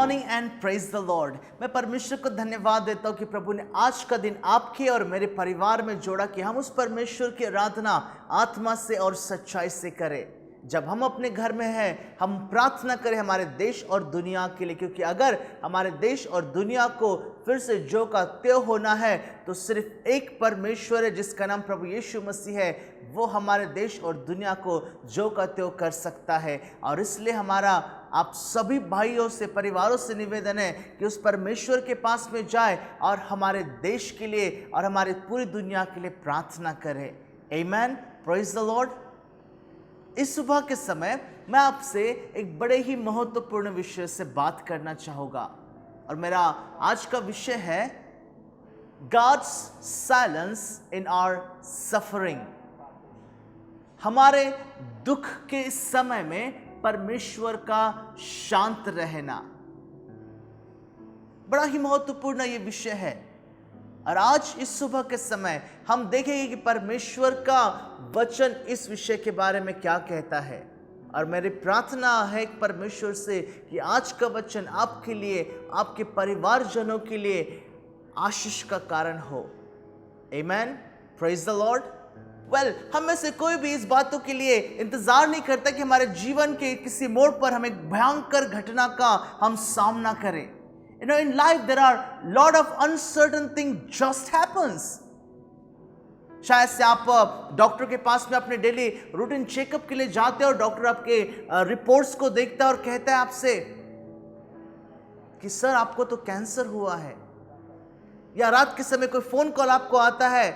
Morning and praise the Lord. मैं परमेश्वर को धन्यवाद देता हूँ कि प्रभु ने आज का दिन आपके और मेरे परिवार में जोड़ा कि हम उस परमेश्वर की आराधना आत्मा से और सच्चाई से करें। जब हम अपने घर में हैं, हम प्रार्थना करें हमारे देश और दुनिया के लिए, क्योंकि अगर हमारे देश और दुनिया को फिर से जो का त्यों होना है तो सिर्फ एक परमेश्वर है जिसका नाम प्रभु यीशु मसीह है। वो हमारे देश और दुनिया को जो का त्यों कर सकता है। और इसलिए हमारा आप सभी भाइयों से, परिवारों से निवेदन है कि उस परमेश्वर के पास में जाए और हमारे देश के लिए और हमारी पूरी दुनिया के लिए प्रार्थना करें। आमेन, प्रेज द लॉर्ड। इस सुबह के समय मैं आपसे एक बड़े ही महत्वपूर्ण विषय से बात करना चाहूँगा और मेरा आज का विषय है God's silence in our suffering। हमारे दुख के समय में परमेश्वर का शांत रहना बड़ा ही महत्वपूर्ण ये विषय है। और आज इस सुबह के समय हम देखेंगे कि परमेश्वर का वचन इस विषय के बारे में क्या कहता है। और मेरी प्रार्थना है परमेश्वर से कि आज का वचन आपके लिए, आपके परिवारजनों के लिए आशीष का कारण हो। आमेन, प्रेज द लॉर्ड। वेल, हम में से कोई भी इस बातों के लिए इंतजार नहीं करता कि हमारे जीवन के किसी मोड़ पर हम एक भयंकर घटना का हम सामना करें। You know, in life there are lot of uncertain things just happens। शायद से आप डॉक्टर के पास में अपने डेली रूटीन चेकअप के लिए जाते हैं और डॉक्टर आपके रिपोर्ट्स को देखता है और कहता है आपसे कि सर आपको तो कैंसर हुआ है। या रात के समय कोई फोन कॉल आपको आता है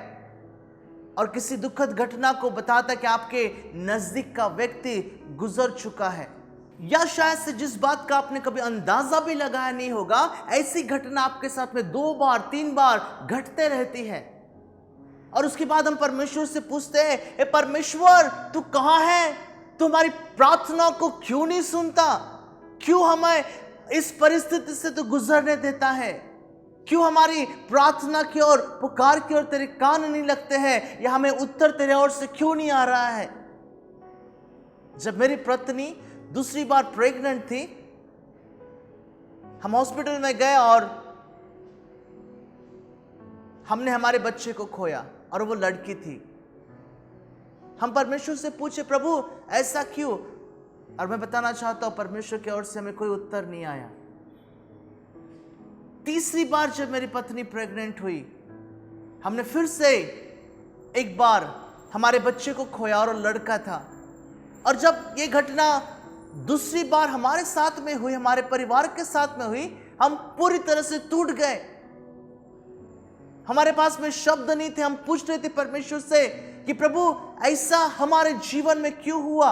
और किसी दुखद घटना को बताता है कि आपके नजदीक का व्यक्ति गुजर चुका है। या शायद से जिस बात का आपने कभी अंदाजा भी लगाया नहीं होगा, ऐसी घटना आपके साथ में 2 बार 3 बार घटते रहती है। और उसके बाद हम परमेश्वर से पूछते हैं, ए परमेश्वर तू कहाँ है? तू हमारी प्रार्थना को क्यों नहीं सुनता? क्यों हमें इस परिस्थिति से तू गुजरने देता है? क्यों हमारी प्रार्थना की ओर, पुकार की ओर तेरे कान नहीं लगते हैं? या हमें उत्तर तेरे ओर से क्यों नहीं आ रहा है? जब मेरी पत्नी दूसरी बार प्रेग्नेंट थी, हम हॉस्पिटल में गए और हमने हमारे बच्चे को खोया और वो लड़की थी। हम परमेश्वर से पूछे, प्रभु ऐसा क्यों? और मैं बताना चाहता हूं परमेश्वर की ओर से हमें कोई उत्तर नहीं आया। तीसरी बार जब मेरी पत्नी प्रेग्नेंट हुई, हमने फिर से एक बार हमारे बच्चे को खोया और लड़का था। और जब ये घटना दूसरी बार हमारे साथ में हुई, हमारे परिवार के साथ में हुई, हम पूरी तरह से टूट गए। हमारे पास में शब्द नहीं थे। हम पूछ रहे थे परमेश्वर से कि प्रभु ऐसा हमारे जीवन में क्यों हुआ?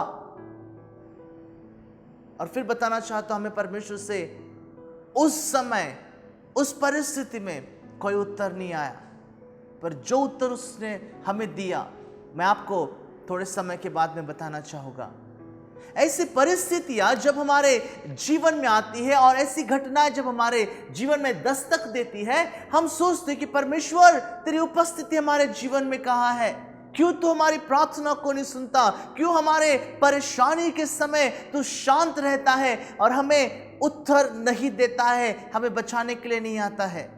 और फिर बताना चाहता हूं, हमें परमेश्वर से उस समय, उस परिस्थिति में कोई उत्तर नहीं आया। पर जो उत्तर उसने हमें दिया, मैं आपको थोड़े समय के बाद में बताना चाहूंगा। ऐसी परिस्थितियां जब हमारे जीवन में आती है और ऐसी घटनाएं जब हमारे जीवन में दस्तक देती है, हम सोचते हैं कि परमेश्वर तेरी उपस्थिति हमारे जीवन में कहाँ है? क्यों तू हमारी प्रार्थना को नहीं सुनता? क्यों हमारे परेशानी के समय तू शांत रहता है और हमें उत्तर नहीं देता है, हमें बचाने के लिए नहीं आता है?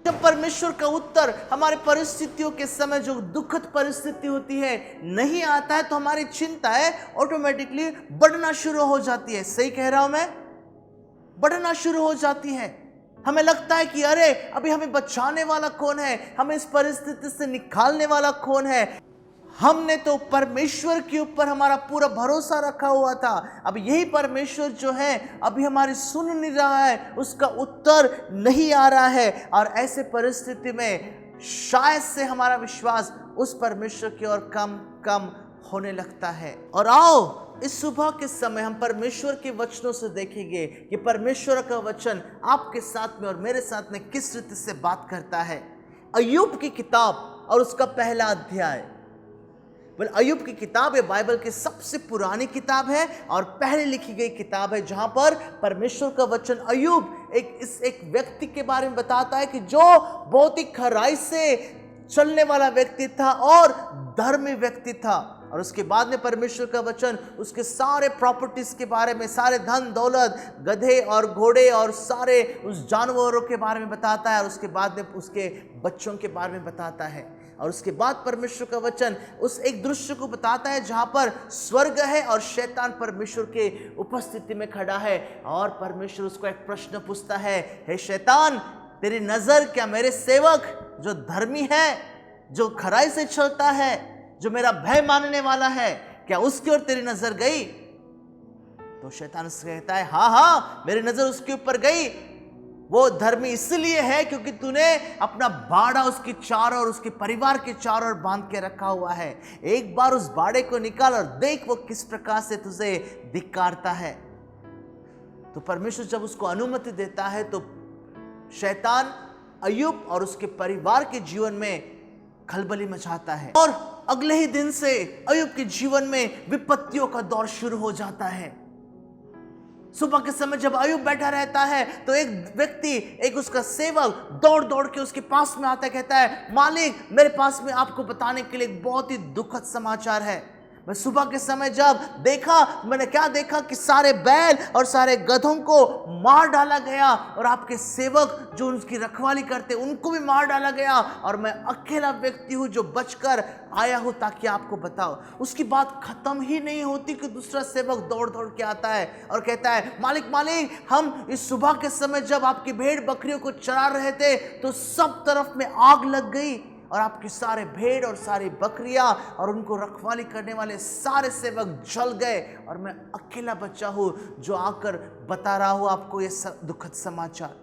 जब परमेश्वर का उत्तर हमारे परिस्थितियों के समय, जो दुखद परिस्थिति होती है, नहीं आता है तो हमारी चिंताएं ऑटोमेटिकली बढ़ना शुरू हो जाती है। सही कह रहा हूं मैं? बढ़ना शुरू हो जाती है। हमें लगता है कि अरे अभी हमें बचाने वाला कौन है? हमें इस परिस्थिति से निकालने वाला कौन है? हमने तो परमेश्वर के ऊपर हमारा पूरा भरोसा रखा हुआ था। अब यही परमेश्वर जो है अभी हमारी सुन नहीं रहा है, उसका उत्तर नहीं आ रहा है। और ऐसे परिस्थिति में शायद से हमारा विश्वास उस परमेश्वर की ओर कम कम होने लगता है। और आओ इस सुबह के समय हम परमेश्वर के वचनों से देखेंगे कि परमेश्वर का वचन आपके साथ में और मेरे साथ में किस रीति से बात करता है। अय्यूब की किताब और उसका पहला अध्याय। अय्यूब की किताब ये बाइबल की सबसे पुरानी किताब है और पहले लिखी गई किताब है, जहां पर परमेश्वर का वचन अय्यूब एक व्यक्ति के बारे में बताता है कि जो बहुत ही खराई से चलने वाला व्यक्ति था और धर्मी व्यक्ति था। और उसके बाद में परमेश्वर का वचन उसके सारे प्रॉपर्टीज के बारे में, सारे धन दौलत, गधे और घोड़े और सारे उस जानवरों के बारे में बताता है, और उसके बाद में उसके बच्चों के बारे में बताता है। और उसके बाद परमेश्वर का वचन उस एक दृश्य को बताता है जहां पर स्वर्ग है और शैतान परमेश्वर के उपस्थिति में खड़ा है, और परमेश्वर उसको एक प्रश्न पूछता है, हे शैतान, तेरी नजर क्या मेरे सेवक जो धर्मी है, जो खराई से चलता है, जो मेरा भय मानने वाला है, क्या उसकी ओर तेरी नजर गई? तो शैतान उससे कहता है, हाँ हाँ, मेरी नजर उसके ऊपर गई। वो धर्मी इसलिए है क्योंकि तूने अपना बाड़ा उसकी चारों और उसके परिवार के चारों ओर बांध के रखा हुआ है। एक बार उस बाड़े को निकाल और देख वो किस प्रकार से तुझे धिक्कारता है। तो परमेश्वर जब उसको अनुमति देता है तो शैतान अय्यूब और उसके परिवार के जीवन में खलबली मचाता है, और अगले ही दिन से अय्यूब के जीवन में विपत्तियों का दौर शुरू हो जाता है। सुबह के समय जब अय्यूब बैठा रहता है तो एक व्यक्ति, एक उसका सेवक दौड़ दौड़ के उसके पास में आता है, कहता है, मालिक, मेरे पास में आपको बताने के लिए एक बहुत ही दुखद समाचार है। मैं सुबह के समय जब देखा, मैंने क्या देखा कि सारे बैल और सारे गधों को मार डाला गया, और आपके सेवक जो उनकी रखवाली करते उनको भी मार डाला गया, और मैं अकेला व्यक्ति हूं जो बचकर आया हूं ताकि आपको बताओ। उसकी बात खत्म ही नहीं होती कि दूसरा सेवक दौड़ दौड़ के आता है और कहता है, मालिक मालिक, हम इस सुबह के समय जब आपकी भेड़ बकरियों को चरा रहे थे तो सब तरफ में आग लग गई, और आपकी सारे भेड़ और सारी बकरियां और उनको रखवाली करने वाले सारे सेवक जल गए, और मैं अकेला बच्चा हूं जो आकर बता रहा हूं आपको ये दुखद समाचार।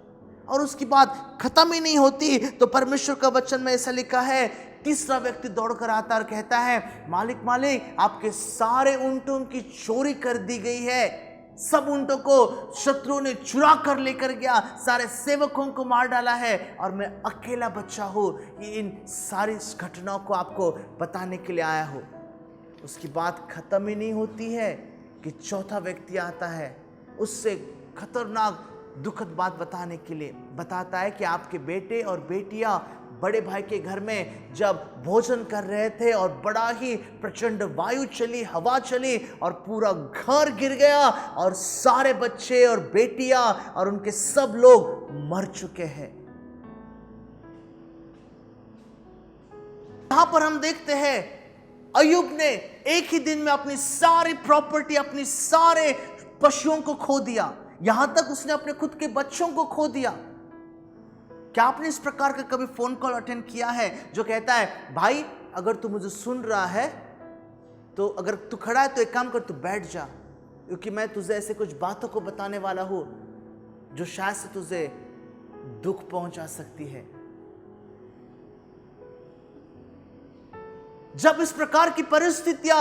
और उसकी बात खत्म ही नहीं होती तो परमेश्वर का वचन में ऐसा लिखा है, तीसरा व्यक्ति दौड़कर आता और कहता है, मालिक मालिक, आपके सारे ऊंटों की चोरी कर दी गई है, सब ऊंटों को शत्रु ने चुरा कर लेकर गया, सारे सेवकों को मार डाला है, और मैं अकेला बच्चा हूं, इन सारी घटनाओं को आपको बताने के लिए आया हूं। उसकी बात खत्म ही नहीं होती है कि चौथा व्यक्ति आता है, उससे खतरनाक दुखद बात बताने के लिए बताता है कि आपके बेटे और बेटियां बड़े भाई के घर में जब भोजन कर रहे थे और बड़ा ही प्रचंड वायु चली, हवा चली, और पूरा घर गिर गया, और सारे बच्चे और बेटियां और उनके सब लोग मर चुके हैं। यहां पर हम देखते हैं अय्यूब ने एक ही दिन में अपनी सारी प्रॉपर्टी, अपनी सारे पशुओं को खो दिया, यहां तक उसने अपने खुद के बच्चों को खो दिया। क्या आपने इस प्रकार का कभी फोन कॉल अटेंड किया है जो कहता है, भाई अगर तू मुझे सुन रहा है तो अगर तू खड़ा है तो एक काम कर, तू बैठ जा, क्योंकि मैं तुझे ऐसे कुछ बातों को बताने वाला हूं जो शायद से तुझे दुख पहुंचा सकती है। जब इस प्रकार की परिस्थितियां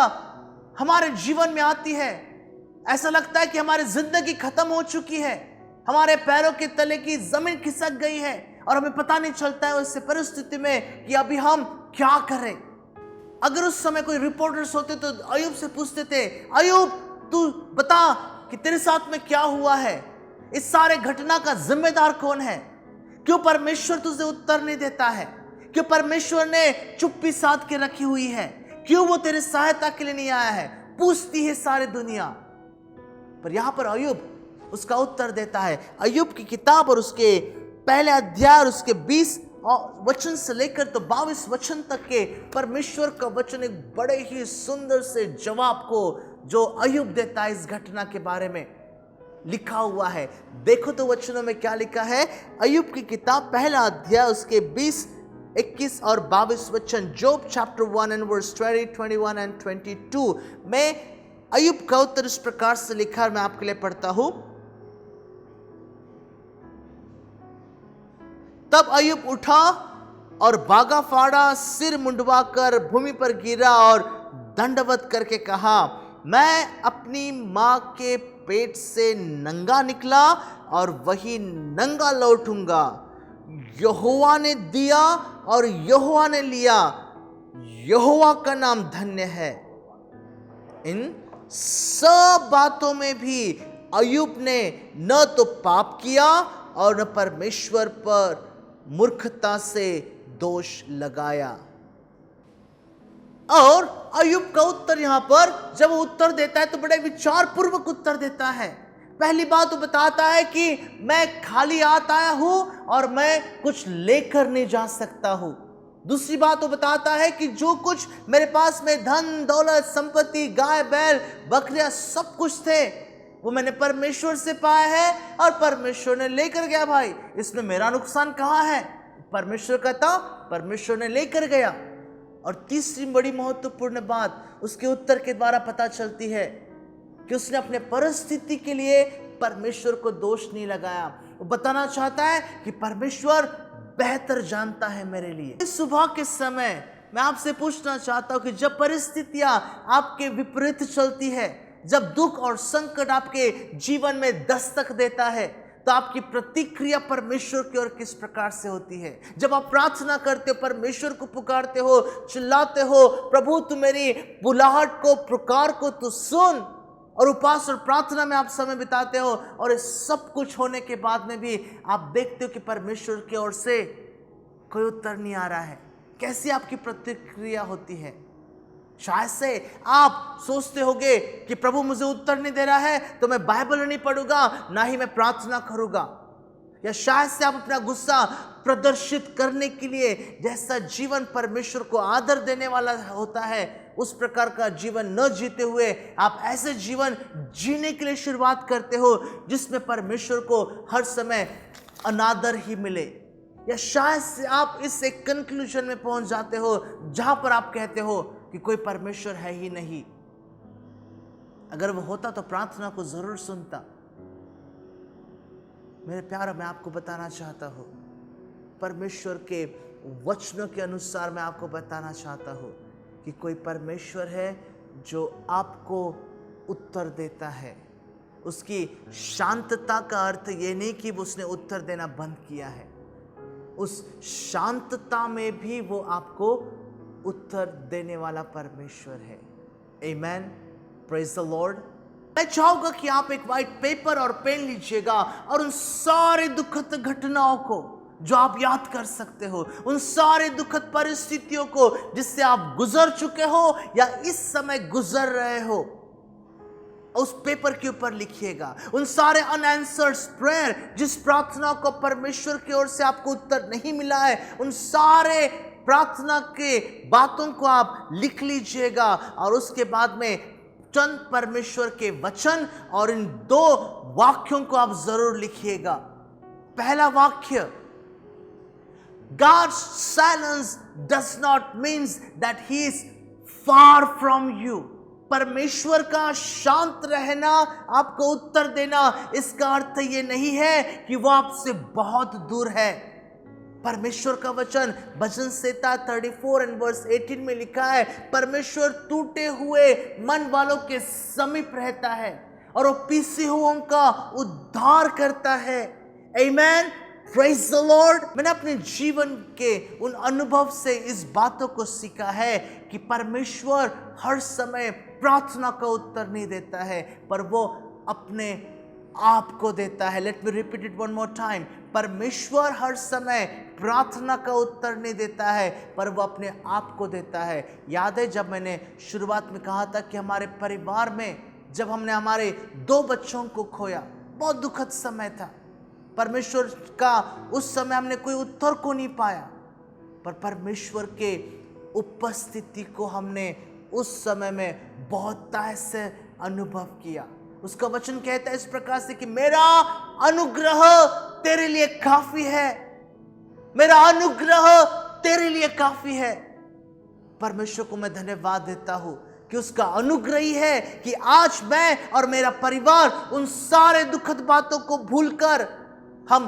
हमारे जीवन में आती है, ऐसा लगता है कि हमारी जिंदगी खत्म हो चुकी है, हमारे पैरों के तले की जमीन खिसक गई है, और हमें पता नहीं चलता है उस परिस्थिति में कि अभी हम क्या करें। अगर उस समय कोई रिपोर्टर्स होते तो अय्यूब से पूछते थे, अय्यूब तू बता कि तेरे साथ में क्या हुआ है, इस सारे घटना का जिम्मेदार कौन है, क्यों परमेश्वर तुझे उत्तर नहीं देता है, क्यों परमेश्वर ने चुप्पी साध के रखी हुई है, क्यों वो तेरी सहायता के लिए नहीं आया है, पूछती है सारी दुनिया। पर यहां पर अय्यूब उसका उत्तर देता है। अय्यूब की किताब और उसके पहले अध्याय और उसके 20 वचन से लेकर तो 22 वचन तक के परमेश्वर का वचन एक बड़े ही सुंदर से जवाब को जो अय्यूब देता है इस घटना के बारे में लिखा हुआ है। देखो तो वचनों में क्या लिखा है। अय्यूब की किताब पहला अध्याय उसके 20, 21 और 22 वचन, Job chapter 1 and verse 20, 21 and 22 में अय्यूब का उत्तर इस प्रकार से लिखा है, मैं आपके लिए पढ़ता हूं। तब अय्यूब उठा और बागा फाड़ा, सिर मुंडवाकर भूमि पर गिरा और दंडवत करके कहा, मैं अपनी मां के पेट से नंगा निकला और वही नंगा लौटूंगा। यहोवा ने दिया और यहोवा ने लिया, यहोवा का नाम धन्य है। इन सब बातों में भी अय्यूब ने न तो पाप किया और न परमेश्वर पर मूर्खता से दोष लगाया। और अय्यूब का उत्तर यहां पर जब वो उत्तर देता है तो बड़े विचार पूर्वक उत्तर देता है। पहली बात वो बताता है कि मैं खाली हाथ आया हूं और मैं कुछ लेकर नहीं जा सकता हूं। दूसरी बात वो बताता है कि जो कुछ मेरे पास में धन दौलत संपत्ति गाय बैल बकरियां सब कुछ थे वो मैंने परमेश्वर से पाया है और परमेश्वर ने लेकर गया। भाई इसमें मेरा नुकसान कहाँ है? परमेश्वर कहता परमेश्वर ने लेकर गया। और तीसरी बड़ी महत्वपूर्ण बात उसके उत्तर के द्वारा पता चलती है कि उसने अपने परिस्थिति के लिए परमेश्वर को दोष नहीं लगाया। वो बताना चाहता है कि परमेश्वर बेहतर जानता है मेरे लिए। इस सुबह के समय मैं आपसे पूछना चाहता हूं कि जब परिस्थितियां आपके विपरीत चलती है, जब दुख और संकट आपके जीवन में दस्तक देता है, तो आपकी प्रतिक्रिया परमेश्वर की ओर किस प्रकार से होती है? जब आप प्रार्थना करते हो, परमेश्वर को पुकारते हो, चिल्लाते हो, प्रभु तू मेरी बुलाहट को पुकार को तू सुन, और उपवास और प्रार्थना में आप समय बिताते हो, और इस सब कुछ होने के बाद में भी आप देखते हो कि परमेश्वर की ओर से कोई उत्तर नहीं आ रहा है, कैसी आपकी प्रतिक्रिया होती है? शायद से आप सोचते होंगे कि प्रभु मुझे उत्तर नहीं दे रहा है तो मैं बाइबल नहीं पढ़ूंगा, ना ही मैं प्रार्थना करूंगा। या शायद से आप अपना गुस्सा प्रदर्शित करने के लिए, जैसा जीवन परमेश्वर को आदर देने वाला होता है उस प्रकार का जीवन न जीते हुए आप ऐसे जीवन जीने के लिए शुरुआत करते हो जिसमें परमेश्वर को हर समय अनादर ही मिले। या शायद से आप इस एक कंक्लूजन में पहुंच जाते हो जहां पर आप कहते हो कि कोई परमेश्वर है ही नहीं। अगर वो होता तो प्रार्थना को जरूर सुनता। मेरे प्यारे, मैं आपको बताना चाहता हूं, परमेश्वर के वचनों के अनुसार मैं आपको बताना चाहता हूं कि कोई परमेश्वर है जो आपको उत्तर देता है। उसकी शांतता का अर्थ ये नहीं कि उसने उत्तर देना बंद किया है, उस शांतता में भी वो आपको उत्तर देने वाला परमेश्वर है। आमेन, प्रेज द लॉर्ड। मैं चाहूंगा कि आप एक व्हाइट पेपर और पेन लीजिएगा और उन सारे दुखद घटनाओं को जो आप याद कर सकते हो, उन सारे दुखद परिस्थितियों को जिससे आप गुजर चुके हो या इस समय गुजर रहे हो, उस पेपर के ऊपर लिखिएगा। उन सारे अनआंसर्ड प्रेयर, जिस प्रार्थना को परमेश्वर की ओर से आपको उत्तर नहीं मिला है, उन सारे प्रार्थना के बातों को आप लिख लीजिएगा। और उसके बाद में चंद परमेश्वर के वचन और इन दो वाक्यों को आप जरूर लिखिएगा। पहला वाक्य, God's silence does not mean that he is far from you. परमेश्वर का शांत रहना, आपको उत्तर देना, इसका अर्थ ये नहीं है कि वो आपसे बहुत दूर है। परमेश्वर का वचन भजन संहिता 34 एंड वर्स 18 में लिखा है, परमेश्वर टूटे हुए मन वालों के समीप रहता है और वो पीसे हुओं का उद्धार करता है। आमेन, प्रेज द लॉर्ड। मैंने अपने जीवन के उन अनुभव से इस बातों को सीखा है कि परमेश्वर हर समय प्रार्थना का उत्तर नहीं देता है, पर वो अपने आप को देता है। Let me repeat it one more time. परमेश्वर हर समय प्रार्थना का उत्तर नहीं देता है, पर वो अपने आप को देता है। याद है जब मैंने शुरुआत में कहा था कि हमारे परिवार में जब हमने हमारे 2 बच्चों को खोया, बहुत दुखद समय था। परमेश्वर का उस समय हमने कोई उत्तर को नहीं पाया, पर परमेश्वर के उपस्थिति को हमने उस समय में बहुत ताह से अनुभव किया। उसका वचन कहता है इस प्रकार से कि मेरा अनुग्रह तेरे लिए काफी है, मेरा अनुग्रह तेरे लिए काफी है। परमेश्वर को मैं धन्यवाद देता हूं कि उसका अनुग्रह ही है कि आज मैं और मेरा परिवार उन सारे दुखद बातों को भूलकर हम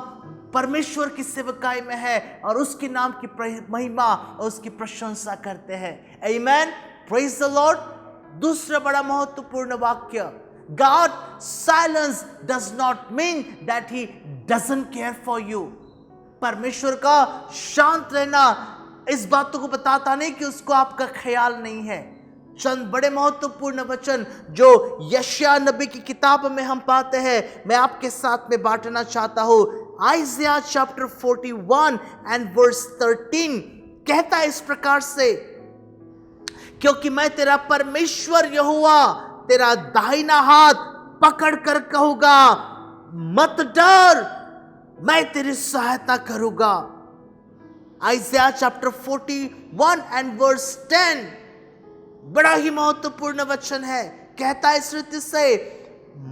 परमेश्वर की सेवकाई में है और उसके नाम की महिमा और उसकी प्रशंसा करते हैं। आमेन, प्रेज द लॉर्ड। दूसरा बड़ा महत्वपूर्ण वाक्य, God's silence does not mean that he doesn't care for you. परमेश्वर का शांत रहना इस बातों को बताता नहीं कि उसको आपका ख्याल नहीं है। चंद बड़े महत्वपूर्ण वचन जो यशायाह नबी की किताब में हम पाते हैं, मैं आपके साथ में बांटना चाहता हूं। आइज़िया चैप्टर 41 एंड वर्स 13 कहता है इस प्रकार से क्योंकि मैं तेरा परमेश्वर यहोवा तेरा दाहिना हाथ पकड़ कर कहूंगा, मत डर, मैं तेरी सहायता करूंगा। आइज़ाया चैप्टर 41 एंड वर्स 10 बड़ा ही महत्वपूर्ण वचन है। कहता है इस रीति से,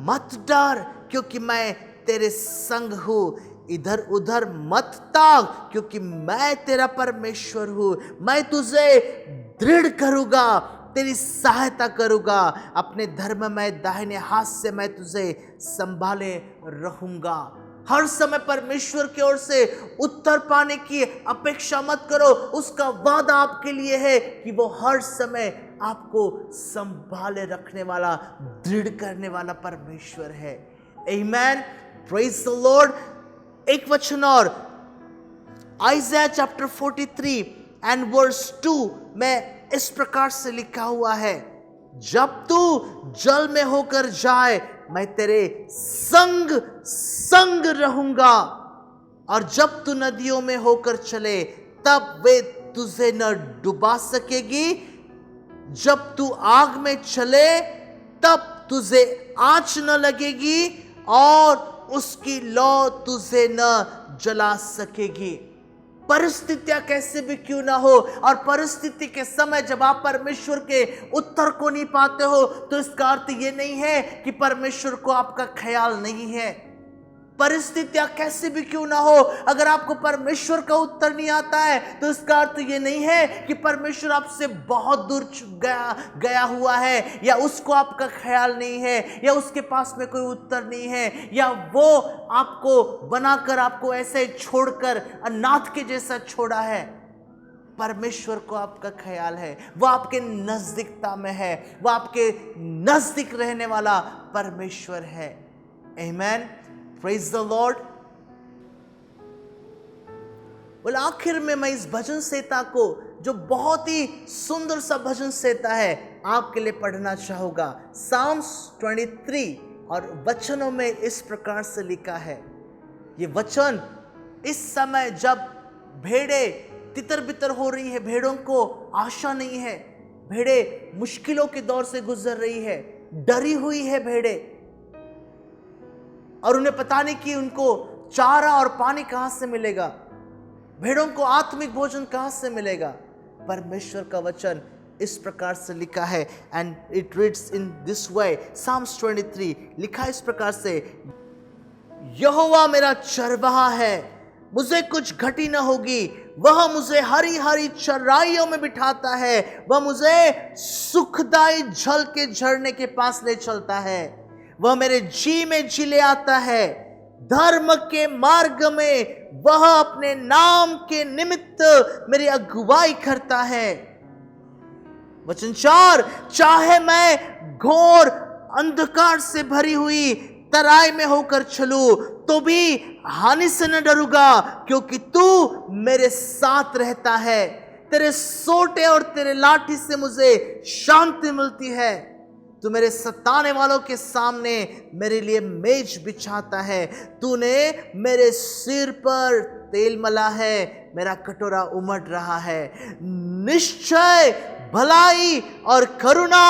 मत डर क्योंकि मैं तेरे संग हूं, इधर उधर मत ताक क्योंकि मैं तेरा परमेश्वर हूं। मैं तुझे दृढ़ करूंगा, तेरी सहायता करूंगा, अपने धर्ममय दाहिने हाथ से मैं तुझे संभाले रहूंगा। हर समय परमेश्वर की ओर से उत्तर पाने की अपेक्षा मत करो। उसका वादा आपके लिए है कि वो हर समय आपको संभाले रखने वाला, दृढ़ करने वाला परमेश्वर है। आमेन, प्रेज द लॉर्ड। एक वचन और, आइज़ाया चैप्टर 43 एंड वर्स 2 में इस प्रकार से लिखा हुआ है, जब तू जल में होकर जाए मैं तेरे संग संग रहूंगा, और जब तू नदियों में होकर चले तब वे तुझे न डुबा सकेगी, जब तू आग में चले तब तुझे आंच न लगेगी, और उसकी लौ तुझे न जला सकेगी। परिस्थितियां कैसे भी क्यों ना हो, और परिस्थिति के समय जब आप परमेश्वर के उत्तर को नहीं पाते हो, तो इसका अर्थ ये नहीं है कि परमेश्वर को आपका ख्याल नहीं है। परिस्थितियां कैसे भी क्यों ना हो, अगर आपको परमेश्वर का उत्तर नहीं आता है, तो इसका अर्थ ये नहीं है कि परमेश्वर आपसे बहुत दूर गया हुआ है, या उसको आपका ख्याल नहीं है, या उसके पास में कोई उत्तर नहीं है, या वो आपको बनाकर आपको ऐसे छोड़कर अनाथ के जैसा छोड़ा है। परमेश्वर को आपका ख्याल है, वो आपके नजदीकता में है, वो आपके नजदीक रहने वाला परमेश्वर है। आमेन, प्रेज द लॉर्ड। बोले आखिर में मैं इस भजन संहिता को, जो बहुत ही सुंदर सा भजन संहिता है, आपके लिए पढ़ना चाहूंगा। साम्स 23 और वचनों में इस प्रकार से लिखा है। ये वचन इस समय जब भेड़े तितर बितर हो रही है, भेड़ों को आशा नहीं है, भेड़े मुश्किलों के दौर से गुजर रही है, डरी हुई है भेड़े, और उन्हें पता नहीं कि उनको चारा और पानी कहां से मिलेगा, भेड़ों को आत्मिक भोजन कहां से मिलेगा। परमेश्वर का वचन इस प्रकार से लिखा है, and it reads in this way. Psalms 23 लिखा इस प्रकार से, यहोवा मेरा चरवाहा है, मुझे कुछ घटी न होगी, वह मुझे हरी हरी चराइयों में बिठाता है, वह मुझे सुखदाई जल के झरने के पास ले चलता है, वह मेरे जी में जी ले आता है, धर्म के मार्ग में वह अपने नाम के निमित्त मेरी अगुवाई करता है। वचन 4, चाहे मैं घोर अंधकार से भरी हुई तराई में होकर चलूं तो भी हानि से न डरूंगा, क्योंकि तू मेरे साथ रहता है, तेरे सोटे और तेरे लाठी से मुझे शांति मिलती है। तू मेरे सताने वालों के सामने मेरे लिए मेज बिछाता है, तूने मेरे सिर पर तेल मला है, मेरा कटोरा उमड़ रहा है। निश्चय भलाई और करुणा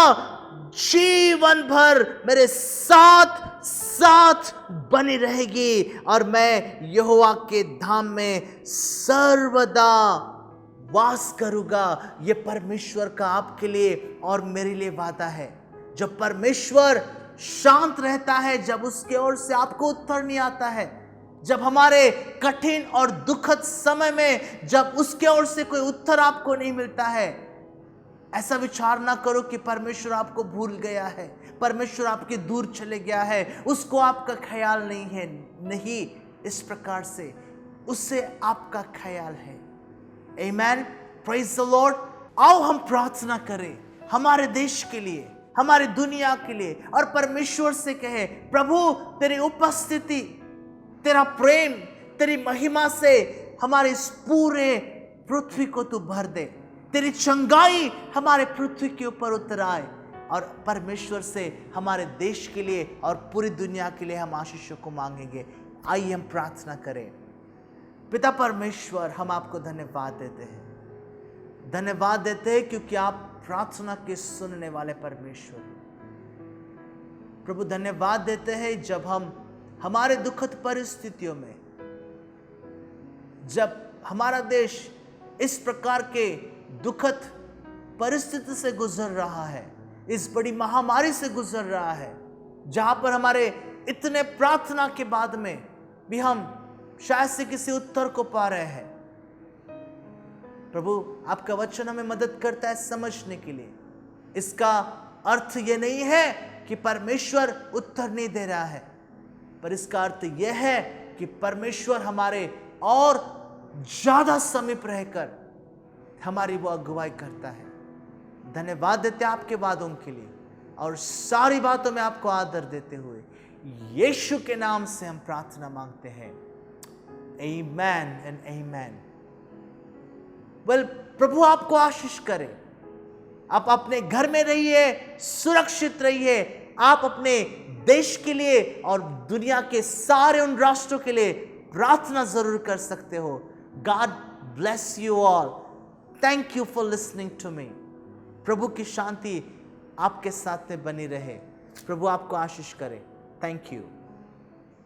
जीवन भर मेरे साथ साथ बनी रहेगी, और मैं यहोवा के धाम में सर्वदा वास करूंगा। ये परमेश्वर का आपके लिए और मेरे लिए वादा है। जब परमेश्वर शांत रहता है, जब उसके ओर से आपको उत्तर नहीं आता है, जब हमारे कठिन और दुखद समय में जब उसके ओर से कोई उत्तर आपको नहीं मिलता है, ऐसा विचार ना करो कि परमेश्वर आपको भूल गया है, परमेश्वर आपके दूर चले गया है, उसको आपका ख्याल नहीं है। नहीं, इस प्रकार से उससे आपका ख्याल है। आमेन, प्रेज द लॉर्ड। आओ हम प्रार्थना करें हमारे देश के लिए, हमारी दुनिया के लिए, और परमेश्वर से कहे, प्रभु तेरी उपस्थिति, तेरा प्रेम, तेरी महिमा से हमारे इस पूरे पृथ्वी को तू भर दे, तेरी चंगाई हमारे पृथ्वी के ऊपर उतर आए, और परमेश्वर से हमारे देश के लिए और पूरी दुनिया के लिए हम आशीषों को मांगेंगे। आइए हम प्रार्थना करें। पिता परमेश्वर, हम आपको धन्यवाद देते हैं, धन्यवाद देते हैं क्योंकि आप प्रार्थना के सुनने वाले परमेश्वर। प्रभु धन्यवाद देते हैं जब हम हमारे दुखद परिस्थितियों में, जब हमारा देश इस प्रकार के दुखद परिस्थिति से गुजर रहा है, इस बड़ी महामारी से गुजर रहा है, जहां पर हमारे इतने प्रार्थना के बाद में भी हम शायद से किसी उत्तर को पा रहे हैं। प्रभु आपका वचन हमें मदद करता है समझने के लिए। इसका अर्थ यह नहीं है कि परमेश्वर उत्तर नहीं दे रहा है, पर इसका अर्थ यह है कि परमेश्वर हमारे और ज्यादा समीप रहकर हमारी वो अगुवाई करता है। धन्यवाद देते हैं आपके वादों के लिए और सारी बातों में आपको आदर देते हुए यीशु के नाम से हम प्रार्थना मांगते हैं। आमेन एंड आमेन। प्रभु आपको आशीष करे। आप अपने घर में रहिए, सुरक्षित रहिए। आप अपने देश के लिए और दुनिया के सारे उन राष्ट्रों के लिए प्रार्थना जरूर कर सकते हो। God bless you all. Thank you for listening to me. प्रभु की शांति आपके साथ में बनी रहे। प्रभु आपको आशीष करे। Thank you.